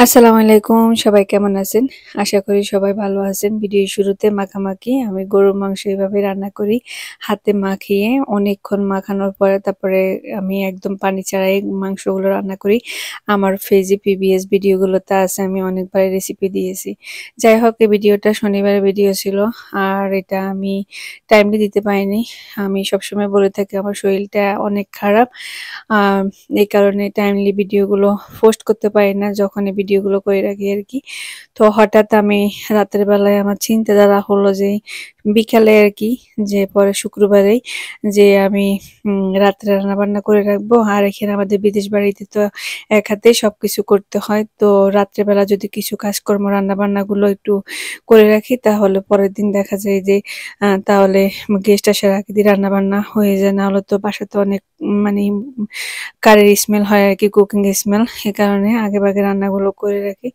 আসসালামু আলাইকুম, সবাই কেমন আছেন? আশা করি সবাই ভালো আছেন। ভিডিওর শুরুতে মাখামাখি আমি গরুর মাংস এভাবে রান্না করি। হাতে মাখিয়ে অনেকক্ষণ মাখানোর পরে তারপরে আমি একদম পানি ছাড়াই মাংসগুলো রান্না করি। আমার পেজে প্রিভিয়াস ভিডিওগুলোতে আছে, আমি অনেকবার রেসিপি দিয়েছি। যাই হোক, এই ভিডিওটা শনিবারের ভিডিও ছিল, আর এটা আমি টাইমলি দিতে পারিনি। আমি সবসময় বলে থাকি আমার শরীরটা অনেক খারাপ। আহ এই কারণে টাইমলি ভিডিওগুলো পোস্ট করতে পারি না, যখন এই ভিডিওগুলো করে রাখি আর কি। তো হঠাৎ আমি রাতের বেলায় আমার চিন্তাধারা হলো যে বিকালে আর কি, যে পরে শুক্রবারেই যে আমি রাত্রে রান্না বান্না করে রাখবো। আর এখানে আমাদের বিদেশ বাড়িতে তো এক হাতে সবকিছু করতে হয়, তো রাত্রেবেলা যদি কিছু কাজকর্ম রান্না বান্না গুলো একটু করে রাখি তাহলে পরের দিন দেখা যায় যে তাহলে গেস্ট আসার আগে দিয়ে রান্না বান্না হয়ে যায়। না হলে তো বাসাতে অনেক মানে কারির স্মেল হয় আর কি, কুকিং স্মেল। এ কারণে আগে ভাগে রান্নাগুলো করে রাখি।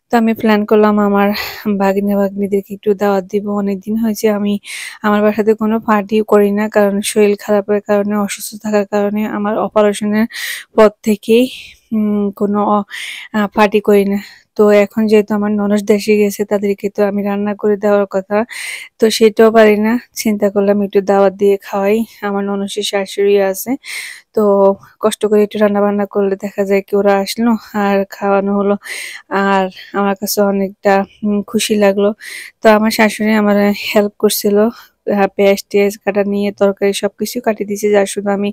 তো আমি প্ল্যান করলাম আমার ভাগ্নিদেরকে একটু দাওয়াত দিব। অনেকদিন হয়েছে আমি আমার বাসাতে কোনো পার্টিও করি না, কারণ শরীর খারাপের কারণে, অসুস্থ থাকার কারণে আমার অপারেশনের পর থেকেই কোনো পার্টি করি না। তো এখন যেহেতু আমার ননদ দেশে গেছে, তাদেরকে তো আমি রান্না করে দেওয়ার কথা, তো সেটাও পারি না। চিন্তা করলাম একটু দাওয়াত দিয়ে খাওয়াই। আমার ননদের শাশুড়ি আছে, তো কষ্ট করে একটু রান্না বান্না করলে দেখা যায় কি ওরা আসলো আর খাওয়ানো হলো। আর আমার কাছে অনেকটা খুশি লাগলো। তো আমার শাশুড়ি আমার হেল্প করছিল, পেঁয়াজ টেয়াজ কাটা নিয়ে তরকারি সবকিছু কাটিয়ে দিয়েছে, যা শুধু আমি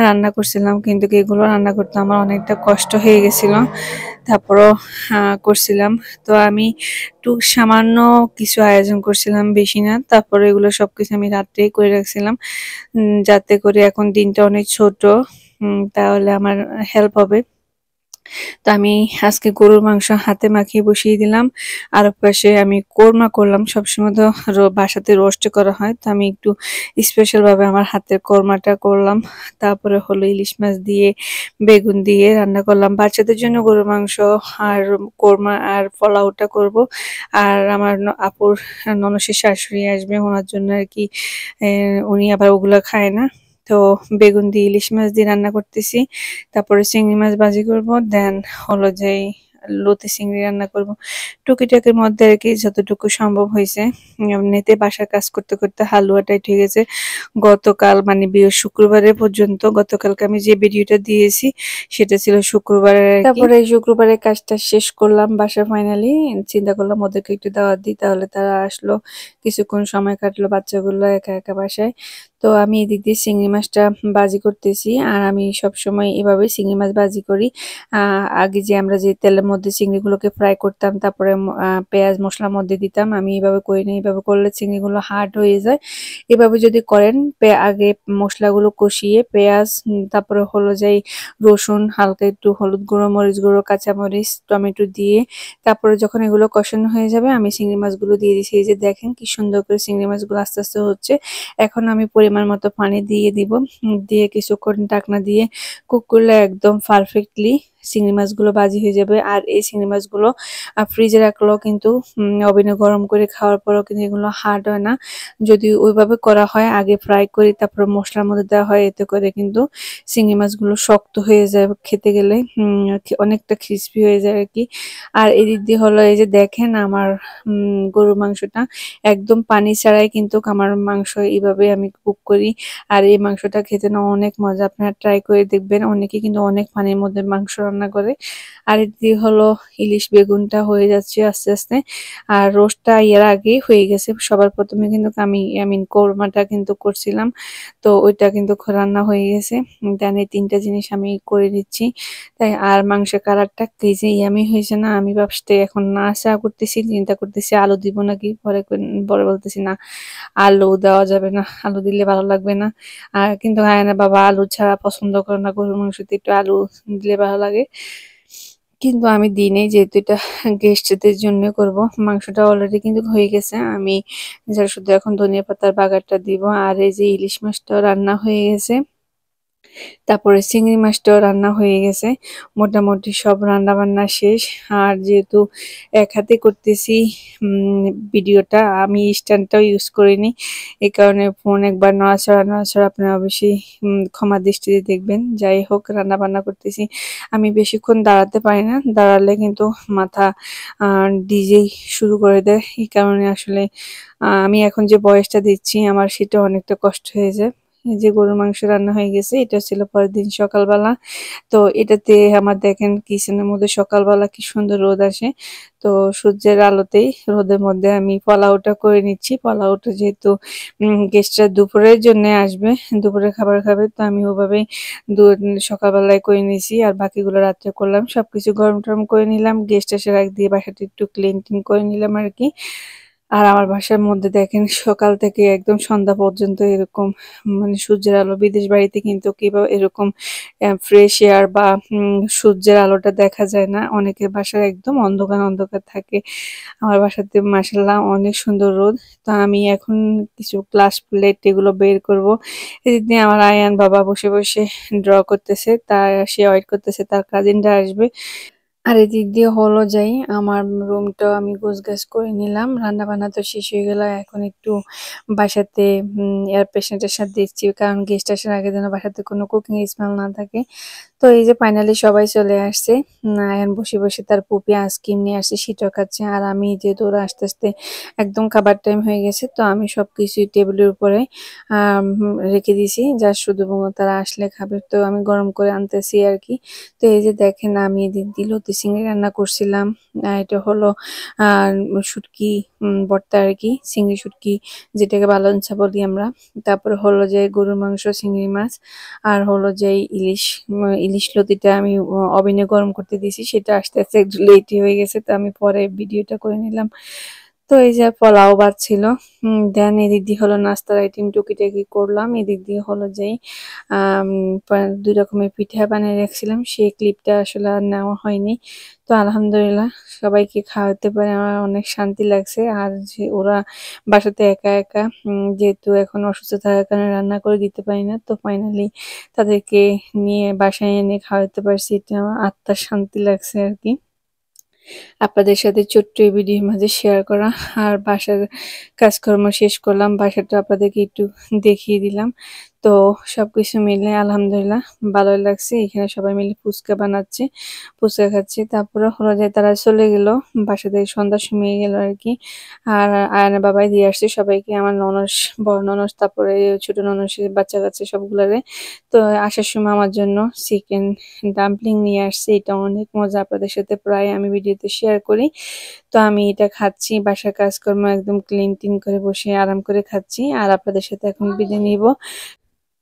রান্না করছিলাম। কিন্তু এগুলো রান্না করতে আমার অনেকটা কষ্ট হয়ে গেছিল, তারপরও করছিলাম। তো আমি একটু সামান্য কিছু আয়োজন করছিলাম, বেশি না। তারপরে এগুলো সবকিছু আমি রাত্রেই করে রাখছিলাম, যাতে করে এখন দিনটা অনেক ছোট, তাহলে আমার হেল্প হবে। তো আমি আজকে গরুর মাংস হাতে মাখিয়ে বসিয়ে দিলাম। আর পাশে আমি কোরমা করলাম। সবসময় তো বাসাতে রোস্ট করা হয়, তো আমি একটু স্পেশাল ভাবে আমার হাতের কোরমাটা করলাম। তারপরে হলো ইলিশ মাছ দিয়ে বেগুন দিয়ে রান্না করলাম। বাচ্চাদের জন্য গরুর মাংস আর কোরমা আর পোলাওটা করব। আর আমার আপুর ননসের শাশুড়ি আসবে, ওনার জন্য আর কি। উনি আবার ওগুলা খায় না। তো বেগুন দিয়ে ইলিশ মাছ দিয়ে রান্না করতেছি। তারপরে চিংড়ি মাছ ভাজি করব, দেন হলো যে লতি চিংড়ি রান্না করব। টুকিটাকির মধ্যে আর কি যতটুকু সম্ভব হয়েছে। এমনিতে বাসার কাজ করতে করতে হালুয়াটাই ঠিক আছে। গতকাল মানে শুক্রবারের পর্যন্ত, গতকালকে আমি যে ভিডিওটা দিয়েছি সেটা ছিল শুক্রবারের আর কি। তারপরে এই শুক্রবারের কাজটা শেষ করলাম বাসা ফাইনালি। চিন্তা করলাম ওদেরকে একটু দাওয়াত দিই, তাহলে তারা আসলো, কিছুক্ষণ সময় কাটলো বাচ্চাগুলো একা একা বাসায়। তো আমি এদিক দিয়ে চিংড়ি মাছটা ভাজি করতেছি। আর আমি সবসময় এভাবে চিংড়ি মাছ ভাজি করি। আগে যে আমরা যে তেলের মধ্যে চিংড়িগুলোকে ফ্রাই করতাম, তারপরে পেঁয়াজ মশলার মধ্যে দিতাম, আমি এভাবে করি না। এভাবে করলে চিংড়িগুলো হার্ড হয়ে যায়। এভাবে যদি করেন, আগে মশলাগুলো কষিয়ে পেঁয়াজ, তারপরে হলো যাই রসুন, হালকা একটু হলুদ গুঁড়ো, মরিচ গুঁড়ো, কাঁচামরিচ, টমেটো দিয়ে তারপরে যখন এগুলো কষানো হয়ে যাবে আমি চিংড়ি মাছগুলো দিয়ে দিচ্ছি। এই যে দেখেন কি সুন্দর করে চিংড়ি মাছগুলো আস্তে আস্তে হচ্ছে। এখন আমি পরিমাণ মতো পানি দিয়ে দিব, দিয়ে কিছুক্ষণ ঢাকনা দিয়ে কুক করলে একদম পারফেক্টলি চিংড়ি মাছগুলো ভাজি হয়ে যাবে। আর এই চিংড়ি মাছগুলো ফ্রিজে রাখলেও কিন্তু ওভেনে গরম করে খাওয়ার পরেও কিন্তু এগুলো হার্ড হয় না। যদি ওইভাবে করা হয়, আগে ফ্রাই করি তারপর মশলার মধ্যে দেওয়া হয়, এতে করে কিন্তু চিংড়ি মাছগুলো শক্ত হয়ে যায়, খেতে গেলে অনেকটা ক্রিস্পি হয়ে যায় আর কি। আর এদিক দিয়ে হলো এই যে দেখেন আমার গরুর মাংসটা একদম পানি ছাড়াই কিন্তু আমার মাংস এইভাবে আমি কুক করি। আর এই মাংসটা খেতে না অনেক মজা, আপনারা ট্রাই করে দেখবেন। অনেকে কিন্তু অনেক পানির মধ্যে মাংস রান্না করে। আর এদিকে হলো ইলিশ বেগুনটা হয়ে যাচ্ছে আস্তে আস্তে। আর রোস্টটা এর আগেই হয়ে গেছে। সবার প্রথমে কিন্তু আমি কোরমাটা কিন্তু করছিলাম, তো ওইটা কিন্তু রান্না হয়ে গেছে। দেন এই তিনটা জিনিস আমি করে দিচ্ছি। তাই আর মাংসের কালারটা কি যে ইয়ামি হয়েছে না, আমি ভাবতে এখন নাড়াচাড়া করতেছি, চিন্তা করতেছি আলু দিব নাকি। পরে বলতেছি না, আলু দেওয়া যাবে না, আলু দিলে ভালো লাগবে না। আর কিন্তু হয় না, বাবা আলু ছাড়া পছন্দ করে না, গরুর মাংসতে একটু আলু দিলে ভালো লাগে। কিন্তু আমি দিই নাই, যেহেতু এটা গেস্টদের জন্য করব। মাংসটা অলরেডি কিন্তু হয়ে গেছে, আমি যা শুধু এখন ধনিয়া পাতার বাগারটা দিব। আর এই যে ইলিশ মাছটাও রান্না হয়ে গেছে। তারপরে চিংড়ি মাছটাও রান্না হয়ে গেছে। মোটামুটি সব রান্না বান্না শেষ। আর যেহেতু এক হাতে করতেছি ভিডিওটা, আমি স্ট্যান্ডটাও ইউজ করিনি। এই কারণে ফোন একবার নড়াচড়া নড়াচড়া আপনারা অবশ্যই ক্ষমা দৃষ্টিতে দেখবেন। যাই হোক, রান্না বান্না করতেছি। আমি বেশিক্ষণ দাঁড়াতে পারি না, দাঁড়ালে কিন্তু মাথা ডিজে শুরু করে দেয়। এই কারণে আসলে আমি এখন যে বয়সটা দিচ্ছি আমার সেটা অনেকটা কষ্ট হয়ে যায়। এই যে গরুর মাংস রান্না হয়ে গেছে, এটা ছিল পরের দিন সকালবেলা। তো এটাতে আমার দেখেন কিচেনের মধ্যে সকালবেলা কি সুন্দর রোদ আসে। তো সূর্যের আলোতেই রোদের মধ্যে আমি পোলাওটা করে নিচ্ছি। পোলাওটা যেহেতু গেস্টরা দুপুরের জন্য আসবে, দুপুরের খাবার খাবে, তো আমি ওভাবেই সকালবেলায় করে নিয়েছি আর বাকিগুলো রাত্রে করলাম। সবকিছু গরম টরম করে নিলাম, গেস্ট আসার আগ দিয়ে বাসাটা একটু ক্লিন টিন করে নিলাম আর কি। আর আমার বাসার মধ্যে দেখেন সকাল থেকে একদম সন্ধ্যা পর্যন্ত এরকম মানে সূর্যের আলো। বিদেশ বাড়িতে কিন্তু কিভাবে এরকম ফ্রেশ এয়ার বা সূর্যের আলোটা দেখা যায় না, অনেকের বাসায় একদম অন্ধকার অন্ধকার থাকে। আমার বাসাতে মাসাল্লাহ অনেক সুন্দর রোদ। তো আমি এখন কিছু গ্লাস প্লেট এগুলো বের করব। এদিক দিয়ে আমার আয়ান বাবা বসে বসে ড্র করতেছে, সে ওয়েট করতেছে তার কাজিনটা আসবে। আর এদিক দিয়ে হলো যাই, আমার রুমটা আমি গোছগাছ করে নিলাম। রান্না বান্না তো শেষ হয়ে গেল। এখন একটু বাসাতে এয়ার পেশেন্টের সাথে দিচ্ছি, কারণ গেস্ট আসার আগে যেন বাসাতে কোনো কুকিং স্মেল না থাকে। তো এই যে ফাইনালি সবাই চলে আসছে। এখন বসে বসে তার পুপি আইসক্রিম নিয়ে আসছে, সেটাও খাচ্ছে। আর আমি যেহেতু ওরা আস্তে আস্তে একদম খাবার টাইম হয়ে গেছে, তো আমি সবকিছুই টেবিলের উপরে রেখে দিয়েছি, যা শুধু তারা আসলে খাবে। তো আমি গরম করে আনতেছি আর কি। তো এই যে দেখেন, আমি এদিক দিয়ে লতি চিংড়ি রান্না করছিলাম। এটা হলো আহ শুটকি ভর্তা আর কি, চিংড়ি শুটকি যেটাকে বালঞ্চা বলি আমরা। তারপরে হলো যে গরুর মাংস, চিংড়ি মাছ, আর হলো যে ইলিশ। ইলিশ লতিটা আমি ওভেনে গরম করতে দিয়েছি, সেটা আস্তে আস্তে একটু লেটই হয়ে গেছে, তো আমি পরে ভিডিওটা করে নিলাম। তো এই যে পোলাও ছিল। দেন এদিক দিয়ে হলো নাস্তার আইটেম টুকিটাকি করলাম। এদিক দিয়ে হলো যেই আম ২ রকমের পিঠা বানিয়ে রাখছিলাম, সেই ক্লিপটা আসলে আর নেওয়া হয়নি। তো আলহামদুলিল্লাহ সবাইকে খাওয়াতে পারে আমার অনেক শান্তি লাগছে। আর যে ওরা বাসাতে একা একা, যেহেতু এখন অসুস্থ থাকার কারণে রান্না করে দিতে পারি না, তো ফাইনালি তাদেরকে নিয়ে বাসায় এনে খাওয়াতে পারছি, এটা আমার আত্মার শান্তি লাগছে আর কি। আপনাদের সাথে ছোট্ট এই ভিডিওর মাঝে শেয়ার করা। আর বাসার কাজকর্ম শেষ করলাম, বাসাটা আপনাদেরকে একটু দেখিয়ে দিলাম। তো সবকিছু মিলে আলহামদুলিল্লাহ ভালোই লাগছে। এখানে সবাই মিলে ফুচকা বানাচ্ছে, ফুচকা খাচ্ছে। তারপরে হলো যে তারা চলে গেল, বাসা থেকে সন্ধ্যার সময় গেল আর কি। আর আয়নের বাবাই দিয়ে আসছে সবাইকে, আমার ননস, বড় ননস, তারপরে ছোট ননসের বাচ্চা কাচ্চা সবগুলারে। তো আসার সময় আমার জন্য চিকেন ডাম্পলিং নিয়ে আসছে, এটা অনেক মজা। আপনাদের সাথে প্রায় আমি ভিডিওতে শেয়ার করি। তো আমি এটা খাচ্ছি, বাসার কাজকর্ম একদম ক্লিন টিন করে বসে আরাম করে খাচ্ছি। আর আপনাদের সাথে এখন বিদায় নিব।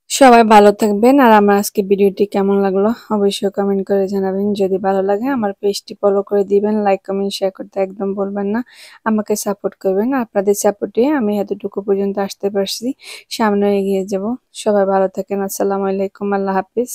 সবাই ভালো থাকবেন। আর আমার আজকে ভিডিওটি কেমন লাগলো অবশ্যই কমেন্ট করে জানাবেন। যদি ভালো লাগে আমার পেজটি ফলো করে দিবেন, লাইক কমেন্ট শেয়ার করতে একদম বলবেন না। আমাকে সাপোর্ট করবেন, আপনাদের সাপোর্টে আমি এতটুকু পর্যন্ত আসতে পারছি, সামনে এগিয়ে যাব। সবাই ভালো থাকেন। আসসালামু আলাইকুম, আল্লাহ হাফিজ।